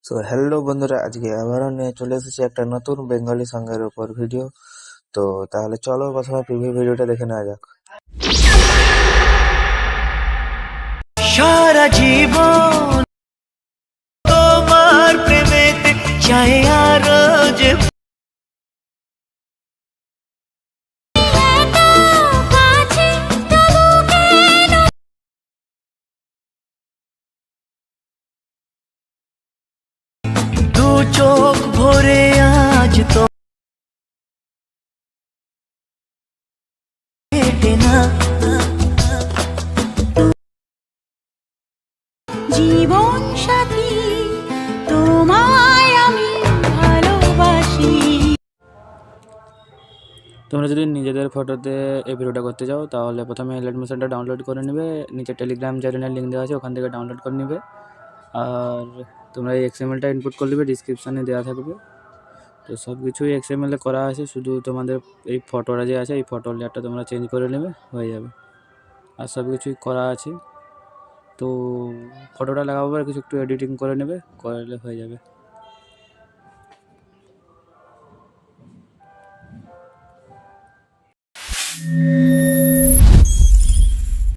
তো হ্যালো বন্ধুরা, আজকে আবারও নিয়ে চলে এসেছি একটা নতুন বেঙ্গলি সঙ্গের উপর ভিডিও। তো তাহলে চলো প্রথমে প্রিভিউ ভিডিওটা দেখে নেওয়া যাক। সারা জীবন তোমার প্রেমেতে চাই আরো যে দু চোখ ভরে আজ তো হেঁটে না জীবন সাথী তোমায় আমি ভালোবাসি। তোমরা যদি নিজেদের ফটোতে এই ভিডিওটা করতে চাও তাহলে প্রথমে এলিমেশনটা ডাউনলোড করে নেবে। নিচে টেলিগ্রাম চ্যানেলের লিঙ্ক দেওয়া আছে, ওখান থেকে ডাউনলোড করে নেবে। আর তোমরা এই এক্সএমএলটা ইনপুট করে নেবে, ডিসক্রিপশানে দেওয়া থাকবে। তো সব কিছুই এক্সএমএলে করা আছে, শুধু তোমাদের এই ফটোটা যে আছে এই ফটো লেয়ারটা তোমরা চেঞ্জ করে নেবে, হয়ে যাবে। আর সব কিছুই করা আছে। তো ফটোটা লাগাবো আর কিছু একটু এডিটিং করে নেবে, করলে হয়ে যাবে।